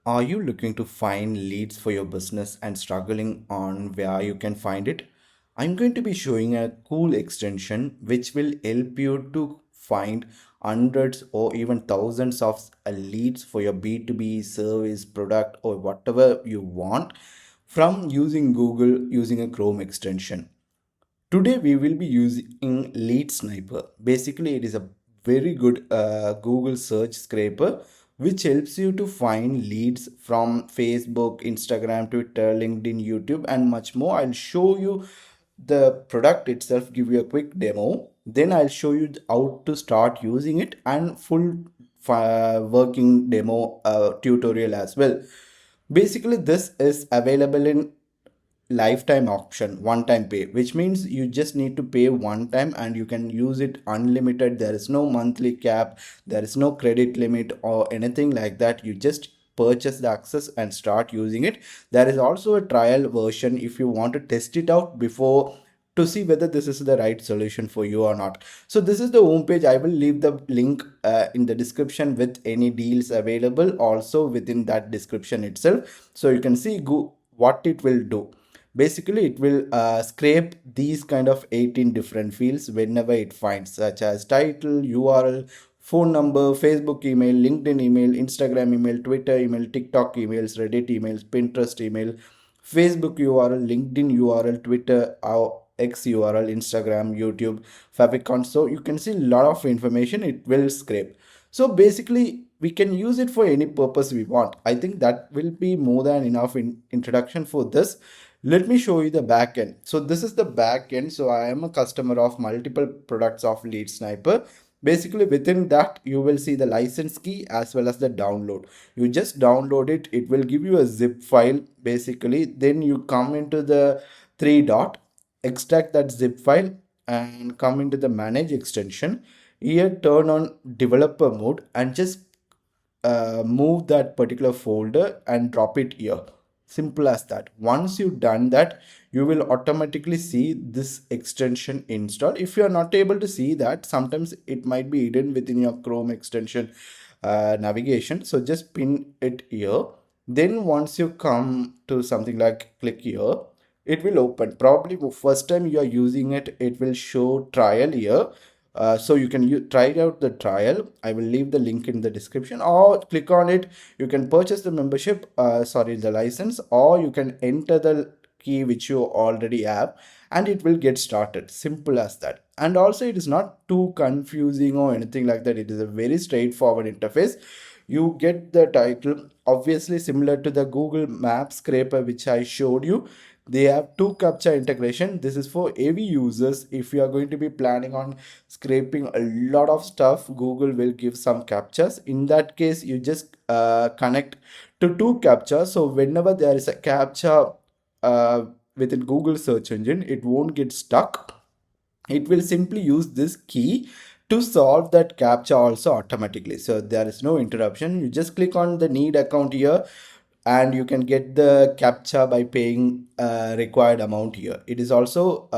Are you looking to find leads for your business and struggling on where you can find it? I'm going to be showing a cool extension which will help you to find hundreds or even thousands of leads for your B2B service, product, or whatever you want from using Google using a Chrome extension. Today we will be using LeadSniper. Basically, it is a very good Google search scraper which helps you to find leads from Facebook, Instagram, Twitter, LinkedIn, YouTube, and much more. I'll show you the product itself, give you a quick demo. Then I'll show you how to start using it and full working demo tutorial as well. Basically, this is available in lifetime option, one time pay, which means you just need to pay one time and you can use it unlimited. There is no monthly cap, there is no credit limit or anything like that. You just purchase the access and start using it. There is also a trial version if you want to test it out before to see whether this is the right solution for you or not. So this is the home page. I will leave the link in the description with any deals available also within that description itself, so you can see what it will do. Basically, it will scrape these kind of 18 different fields whenever it finds, such as title, URL, phone number, Facebook email, LinkedIn email, Instagram email, Twitter email, TikTok emails, Reddit emails, Pinterest email, Facebook URL, LinkedIn URL, Twitter, X URL, Instagram, YouTube, favicon. So you can see a lot of information it will scrape. So basically, we can use it for any purpose we want. I think that will be more than enough introduction for this. Let me show you the backend. So this is the backend. So I am a customer of multiple products of LeadSniper. Basically, within that, you will see the license key as well as the download. You just download it. It will give you a zip file basically. Then you come into the three dot, extract that zip file and come into the manage extension. Here, turn on developer mode and just move that particular folder and drop it here. Simple as that. Once you've done that, you will automatically see this extension installed. If you are not able to see that, sometimes it might be hidden within your Chrome extension navigation. So just pin it here. Then once you come to something like click here, it will open. Probably first time you are using it, it will show trial here. So you can try out the trial. I will leave the link in the description, or click on it. You can purchase the membership, the license, or you can enter the key which you already have and it will get started. Simple as that. And also it is not too confusing or anything like that. It is a very straightforward interface. You get the title, obviously similar to the Google Map scraper which I showed you. They have two CAPTCHA integration. This is for heavy users. If you are going to be planning on scraping a lot of stuff, Google will give some CAPTCHAs. In that case, you just connect to two CAPTCHAs. So whenever there is a CAPTCHA within Google search engine, it won't get stuck. It will simply use this key to solve that CAPTCHA also automatically. So there is no interruption. You just click on the need account here and you can get the CAPTCHA by paying required amount here. It is also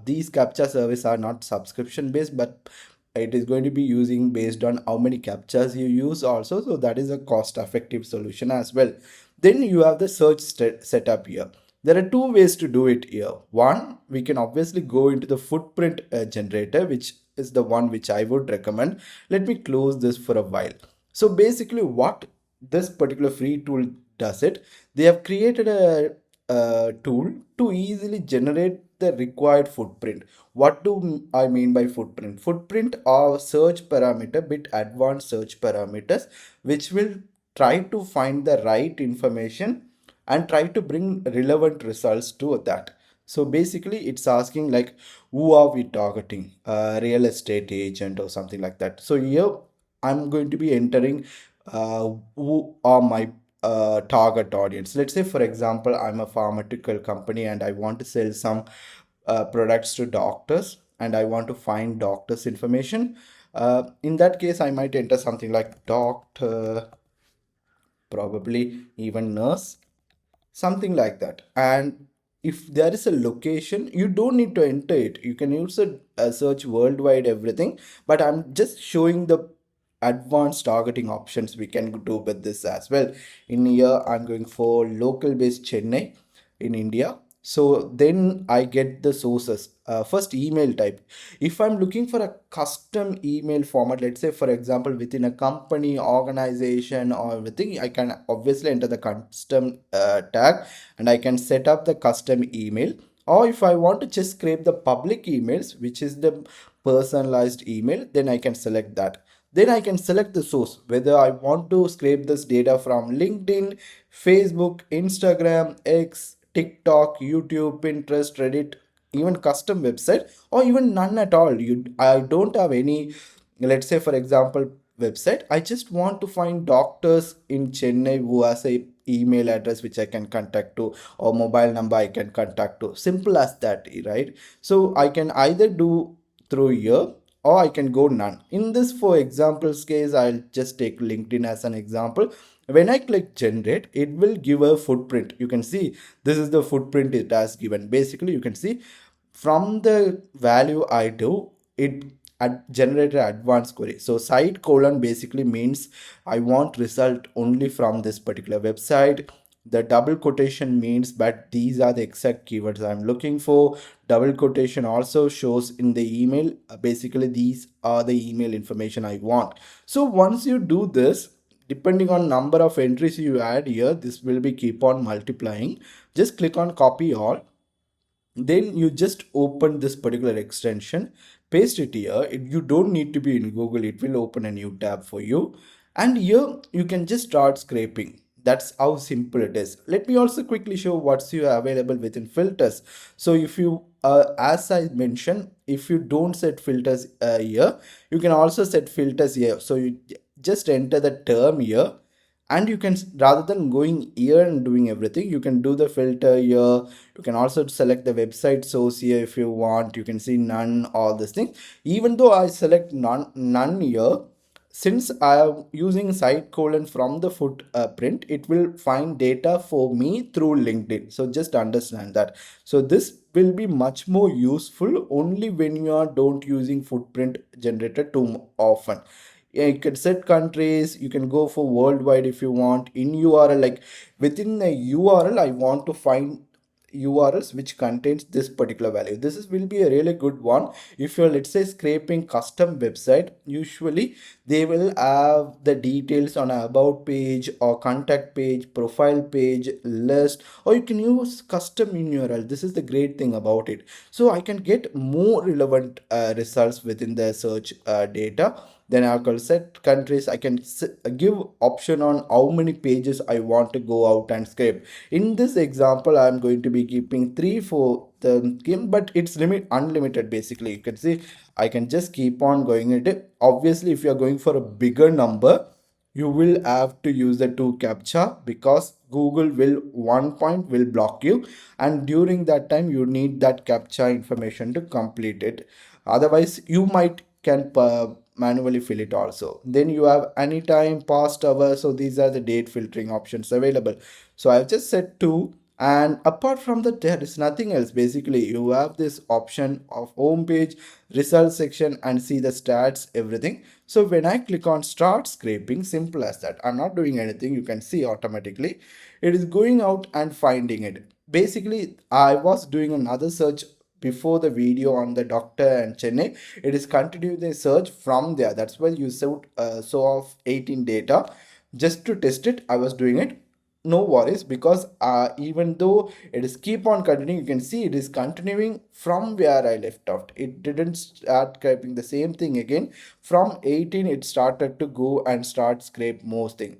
these CAPTCHA service are not subscription based, but it is going to be using based on how many CAPTCHAs you use also. So that is a cost effective solution as well. Then you have the search setup here. There are two ways to do it here. One, we can obviously go into the footprint generator, which is the one which I would recommend. Let me close this for a while. So basically what this particular free tool does it, they have created a tool to easily generate the required footprint. What do I mean by footprint? Footprint are search parameter, bit advanced search parameters, which will try to find the right information and try to bring relevant results to that. So basically it's asking like, who are we targeting? Real estate agent or something like that. So here I'm going to be entering who are my target audience. Let's say for example, I'm a pharmaceutical company and I want to sell some products to doctors and I want to find doctors information. In that case, I might enter something like doctor, probably even nurse, something like that. And if there is a location, you don't need to enter it. You can use a search worldwide everything, but I'm just showing the advanced targeting options we can do with this as well. In here, I'm going for local based Chennai in India. So then I get the sources. First, email type. If I'm looking for a custom email format, let's say for example within a company, organization or everything, I can obviously enter the custom tag, and I can set up the custom email. Or if I want to just scrape the public emails, which is the personalized email, then I can select that. Then I can select the source, whether I want to scrape this data from LinkedIn, Facebook, Instagram, X, TikTok, YouTube, Pinterest, Reddit, even custom website, or even none at all. I don't have any, let's say for example, website. I just want to find doctors in Chennai who has a email address which I can contact to, or mobile number I can contact to. Simple as that, right? So I can either do through here, or I can go none. In this, for example's case, I'll just take LinkedIn as an example. When I click generate, it will give a footprint. You can see this is the footprint it has given. Basically, you can see from the value I do, it generated advanced query. So site colon basically means I want result only from this particular website. The double quotation means, but these are the exact keywords I'm looking for. Double quotation also shows in the email. Basically, these are the email information I want. So once you do this, depending on number of entries you add here, this will be keep on multiplying. Just click on copy all. Then you just open this particular extension, paste it here. You don't need to be in Google, it will open a new tab for you, and here you can just start scraping. That's how simple it is. Let me also quickly show what's you available within filters. So if you as I mentioned, if you don't set filters here, you can also set filters here. So you just enter the term here, and you can, rather than going here and doing everything, you can do the filter here. You can also select the website source here if you want. You can see none, all these things. Even though I select none here, since I am using site colon from the footprint, it will find data for me through LinkedIn. So just understand that. So this will be much more useful only when you are don't using footprint generator too often. Yeah, you can set countries, you can go for worldwide if you want. In URL, like within the URL, I want to find URLs which contains this particular value. This is will be a really good one. If you're, let's say, scraping custom website, usually they will have the details on a about page or contact page, profile page, list, or you can use custom URL. This is the great thing about it. So I can get more relevant results within the search data. Then I can set countries. I can give option on how many pages I want to go out and scrape. In this example, I'm going to be keeping 3 for the game, but it's unlimited. Basically, you can see I can just keep on going at it. Obviously, if you are going for a bigger number, you will have to use the 2 CAPTCHA, because Google will one point will block you, and during that time you need that CAPTCHA information to complete it. Otherwise, you might can manually fill it also. Then you have anytime, past hour. So these are the date filtering options available. So I've just set 2, and apart from that there is nothing else. Basically, you have this option of home page, result section, and see the stats, everything. So when I click on start scraping, simple as that. I'm not doing anything. You can see automatically it is going out and finding it. Basically, I was doing another search before the video on the doctor and Chennai. It is continuing the search from there. That's why you saw of 18 data. Just to test it, I was doing it. No worries, because even though it is keep on continuing, you can see it is continuing from where I left off. It didn't start scraping the same thing again. From 18 it started to go and start scrape most thing.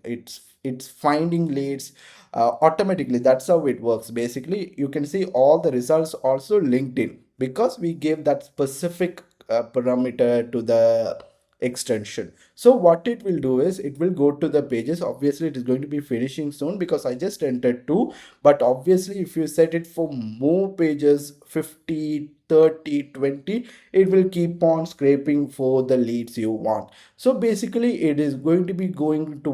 It's finding leads automatically. That's how it works. Basically, you can see all the results also LinkedIn, because we gave that specific parameter to the extension. So what it will do is it will go to the pages. Obviously, it is going to be finishing soon because I just entered 2, but obviously if you set it for more pages, 50, 30, 20, it will keep on scraping for the leads you want. So basically, it is going to be going to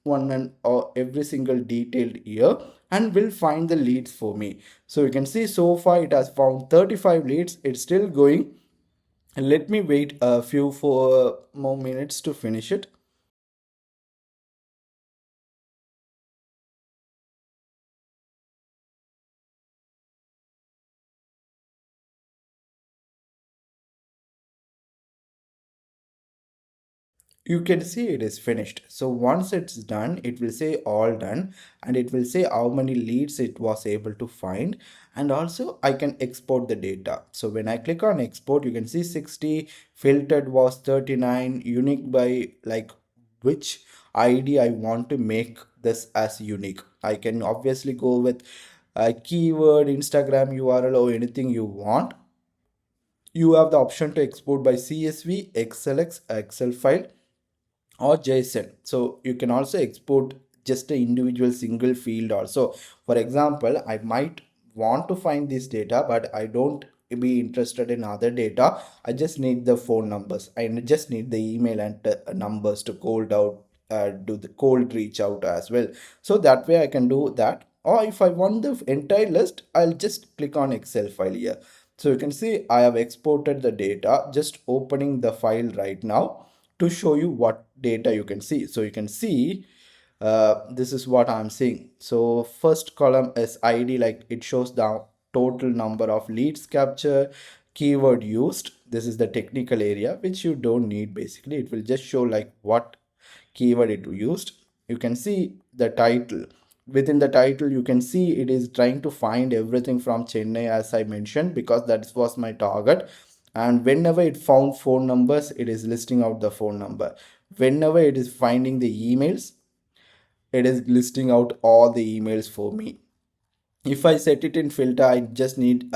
one and every single detailed here, and will find the leads for me. So you can see so far it has found 35 leads. It's still going. Let me wait a few more minutes to finish it. You can see it is finished. So once it's done, it will say all done, and it will say how many leads it was able to find. And also I can export the data. So when I click on export, you can see 60, filtered was 39, unique by like which ID I want to make this as unique. I can obviously go with a keyword, Instagram URL, or anything you want. You have the option to export by CSV, XLX, Excel file, or JSON. So you can also export just an individual single field also. For example, I might want to find this data, but I don't be interested in other data. I just need the phone numbers. I just need the email and numbers to cold out, do the cold reach out as well. So that way I can do that. Or if I want the entire list, I'll just click on Excel file here. So you can see I have exported the data, just opening the file right now to show you what data you can see. So you can see this is what I'm seeing. So first column is ID, like it shows the total number of leads captured, keyword used. This is the technical area which you don't need. Basically it will just show like what keyword it used. You can see the title. Within the title you can see it is trying to find everything from Chennai, as I mentioned, because that was my target. And whenever it found phone numbers, it is listing out the phone number. Whenever it is finding the emails, it is listing out all the emails for me. If I set it in filter, I just need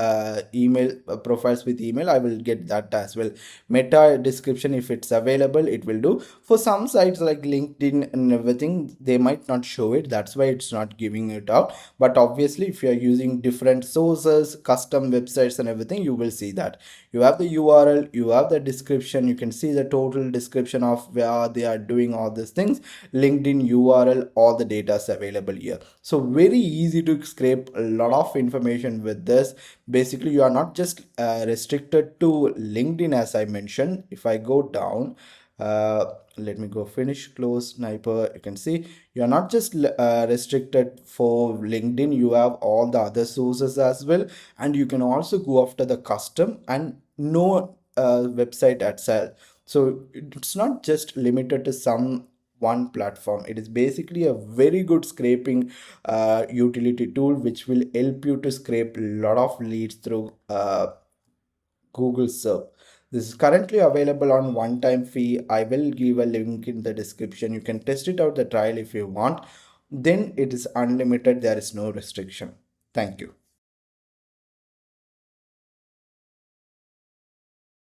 email profiles with email, I will get that as well. Meta description, if it's available, it will do. For some sites like LinkedIn and everything, they might not show it, that's why it's not giving it out. But obviously if you are using different sources, custom websites and everything, you will see that you have the URL, you have the description, you can see the total description of where they are doing all these things, LinkedIn URL, all the data is available here. So very easy to scrape a lot of information with this. Basically you are not just restricted to LinkedIn, as I mentioned. If I go down, let me go finish close sniper, you can see you are not just restricted for LinkedIn, you have all the other sources as well. And you can also go after the custom and no website itself. So it's not just limited to some one platform. It is basically a very good scraping utility tool which will help you to scrape a lot of leads through Google Search. This is currently available on one-time fee. I will give a link in the description. You can test it out the trial if you want. Then it is unlimited. There is no restriction. Thank you.